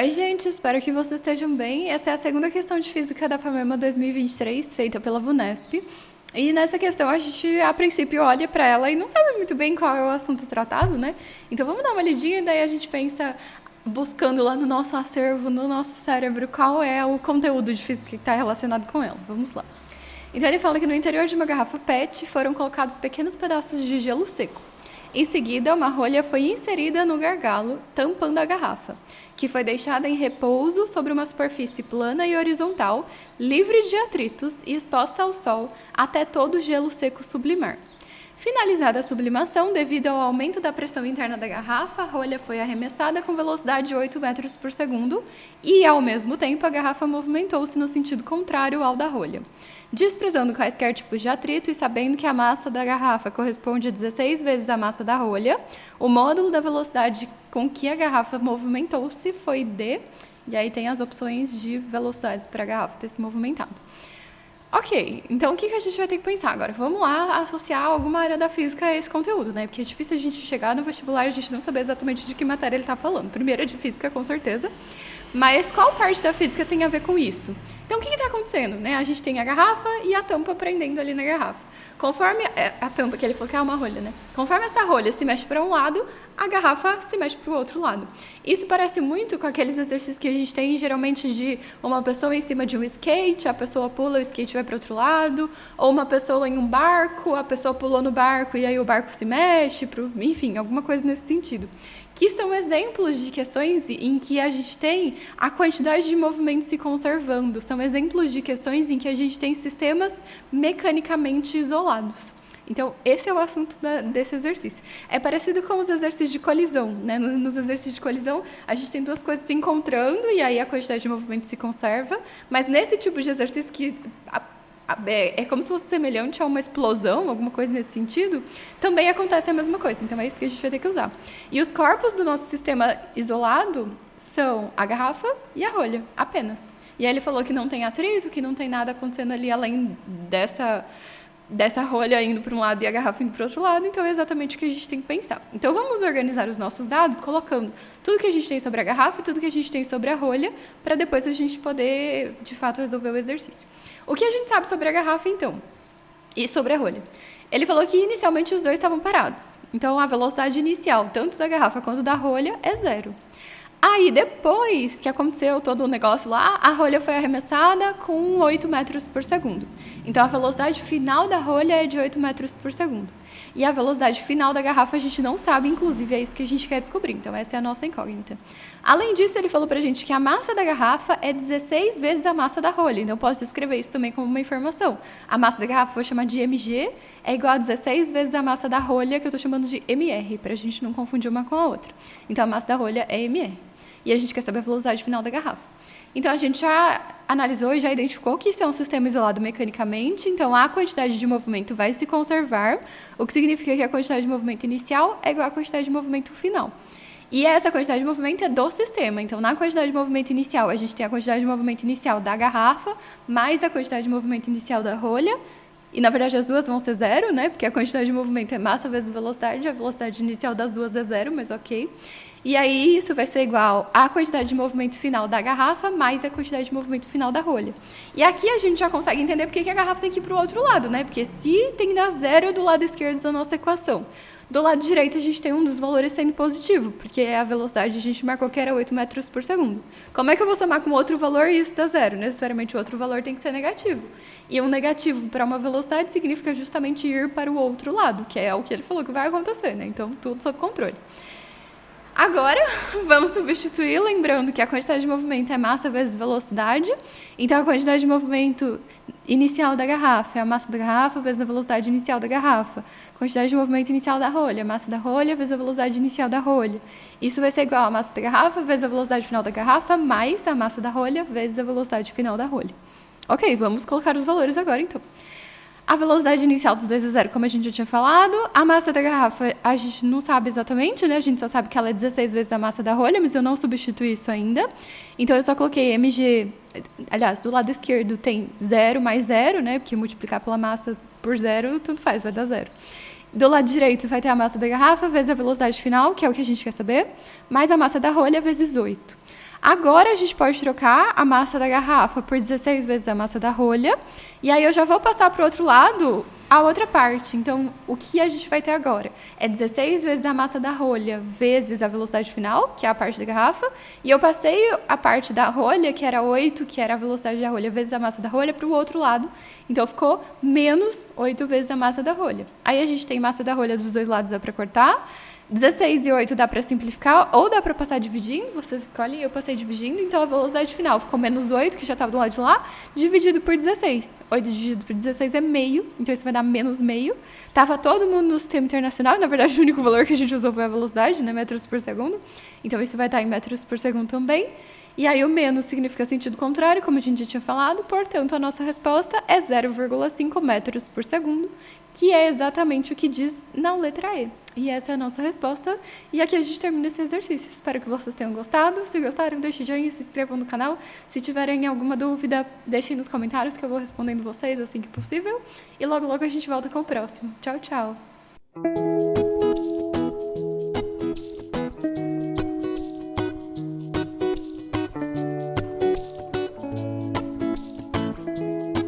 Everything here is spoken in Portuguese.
Oi, gente, espero que vocês estejam bem. Essa é a segunda questão de Física da FAMEMA 2023, feita pela VUNESP. E nessa questão a gente, a princípio, olha para ela e não sabe muito bem qual é o assunto tratado, né? Então vamos dar uma lidinha e daí a gente pensa, buscando lá no nosso acervo, no nosso cérebro, qual é o conteúdo de física que está relacionado com ela. Vamos lá. Então ele fala que no interior de uma garrafa PET foram colocados pequenos pedaços de gelo seco. Em seguida, uma rolha foi inserida no gargalo, tampando a garrafa, que foi deixada em repouso sobre uma superfície plana e horizontal, livre de atritos e exposta ao sol até todo o gelo seco sublimar. Finalizada a sublimação, devido ao aumento da pressão interna da garrafa, a rolha foi arremessada com velocidade de 8 metros por segundo e, ao mesmo tempo, a garrafa movimentou-se no sentido contrário ao da rolha. Desprezando quaisquer tipos de atrito e sabendo que a massa da garrafa corresponde a 16 vezes a massa da rolha, o módulo da velocidade com que a garrafa movimentou-se foi d, e aí tem as opções de velocidades para a garrafa ter se movimentado. Ok, então o que a gente vai ter que pensar agora? Vamos lá associar alguma área da física a esse conteúdo, né? Porque é difícil a gente chegar no vestibular e a gente não saber exatamente de que matéria ele está falando. Primeiro é de física, com certeza, mas qual parte da física tem a ver com isso? Então o que está acontecendo, né? A gente tem a garrafa e a tampa prendendo ali na garrafa. Conforme a tampa, que ele falou que é uma rolha, né? Conforme essa rolha se mexe para um lado, a garrafa se mexe para o outro lado. Isso parece muito com aqueles exercícios que a gente tem geralmente de uma pessoa em cima de um skate, a pessoa pula, o skate vai para o outro lado, ou uma pessoa em um barco, a pessoa pulou no barco e aí o barco se mexe, enfim, alguma coisa nesse sentido. Que são exemplos de questões em que a gente tem a quantidade de movimentos se conservando. São exemplos de questões em que a gente tem sistemas mecanicamente isolados. Então, esse é o assunto desse exercício. É parecido com os exercícios de colisão, né? Nos exercícios de colisão, a gente tem duas coisas se encontrando e aí a quantidade de movimento se conserva, mas nesse tipo de exercício que é como se fosse semelhante a uma explosão, alguma coisa nesse sentido, também acontece a mesma coisa. Então, é isso que a gente vai ter que usar. E os corpos do nosso sistema isolado são a garrafa e a rolha, apenas. E aí ele falou que não tem atrito, que não tem nada acontecendo ali além dessa rolha indo para um lado e a garrafa indo para o outro lado, então é exatamente o que a gente tem que pensar. Então vamos organizar os nossos dados colocando tudo que a gente tem sobre a garrafa e tudo que a gente tem sobre a rolha, para depois a gente poder, de fato, resolver o exercício. O que a gente sabe sobre a garrafa, então? E sobre a rolha? Ele falou que inicialmente os dois estavam parados. Então a velocidade inicial, tanto da garrafa quanto da rolha, é 0. Aí, depois que aconteceu todo o negócio lá, a rolha foi arremessada com 8 metros por segundo. Então, a velocidade final da rolha é de 8 metros por segundo. E a velocidade final da garrafa a gente não sabe, inclusive é isso que a gente quer descobrir. Então, essa é a nossa incógnita. Além disso, ele falou pra gente que a massa da garrafa é 16 vezes a massa da rolha. Então, eu posso escrever isso também como uma informação. A massa da garrafa, vou chamar de mg, é igual a 16 vezes a massa da rolha, que eu estou chamando de mr, pra gente não confundir uma com a outra. Então, a massa da rolha é mr. E a gente quer saber a velocidade final da garrafa. Então, a gente já analisou e já identificou que isso é um sistema isolado mecanicamente, então a quantidade de movimento vai se conservar, o que significa que a quantidade de movimento inicial é igual à quantidade de movimento final. E essa quantidade de movimento é do sistema. Então, na quantidade de movimento inicial, a gente tem a quantidade de movimento inicial da garrafa, mais a quantidade de movimento inicial da rolha, e, na verdade, as duas vão ser 0, né? Porque a quantidade de movimento é massa vezes velocidade, a velocidade inicial das duas é 0, mas ok. E aí, isso vai ser igual à quantidade de movimento final da garrafa mais a quantidade de movimento final da rolha. E aqui a gente já consegue entender porque que a garrafa tem que ir para o outro lado, né? Porque se tem que dar 0 do lado esquerdo da nossa equação, do lado direito a gente tem um dos valores sendo positivo, porque a velocidade a gente marcou que era 8 metros por segundo. Como é que eu vou somar com outro valor e isso dá 0? Necessariamente o outro valor tem que ser negativo. E um negativo para uma velocidade significa justamente ir para o outro lado, que é o que ele falou que vai acontecer, né? Então, tudo sob controle. Agora, vamos substituir, lembrando que a quantidade de movimento é massa vezes velocidade. Então, a quantidade de movimento inicial da garrafa é a massa da garrafa vezes a velocidade inicial da garrafa. A quantidade de movimento inicial da rolha, a massa da rolha vezes a velocidade inicial da rolha. Isso vai ser igual a massa da garrafa vezes a velocidade final da garrafa, mais a massa da rolha vezes a velocidade final da rolha. Ok, vamos colocar os valores agora, então. A velocidade inicial dos dois é 0, como a gente já tinha falado. A massa da garrafa a gente não sabe exatamente, né? A gente só sabe que ela é 16 vezes a massa da rolha, mas eu não substituí isso ainda. Então, eu só coloquei mg... Aliás, do lado esquerdo tem 0 mais 0, né? Porque multiplicar pela massa por 0, tudo faz, vai dar 0. Do lado direito vai ter a massa da garrafa vezes a velocidade final, que é o que a gente quer saber, mais a massa da rolha vezes 8. Agora a gente pode trocar a massa da garrafa por 16 vezes a massa da rolha. E aí eu já vou passar para o outro lado a outra parte. Então, o que a gente vai ter agora é 16 vezes a massa da rolha vezes a velocidade final, que é a parte da garrafa. E eu passei a parte da rolha, que era 8, que era a velocidade da rolha, vezes a massa da rolha, para o outro lado. Então, ficou menos 8 vezes a massa da rolha. Aí a gente tem massa da rolha dos dois lados, dá para cortar. 16 e 8 dá para simplificar ou dá para passar dividindo, vocês escolhem, eu passei dividindo, então a velocidade final ficou menos 8, que já estava do lado de lá, dividido por 16. 8 dividido por 16 é meio, então isso vai dar menos meio. Tava todo mundo no sistema internacional, na verdade o único valor que a gente usou foi a velocidade, né, metros por segundo, então isso vai estar em metros por segundo também. E aí o menos significa sentido contrário, como a gente já tinha falado, portanto a nossa resposta é 0,5 metros por segundo, que é exatamente o que diz na letra E. E essa é a nossa resposta. E aqui a gente termina esse exercício. Espero que vocês tenham gostado. Se gostaram, deixem joinha, se inscrevam no canal. Se tiverem alguma dúvida, deixem nos comentários que eu vou respondendo vocês assim que possível. E logo logo a gente volta com o próximo. Tchau, tchau!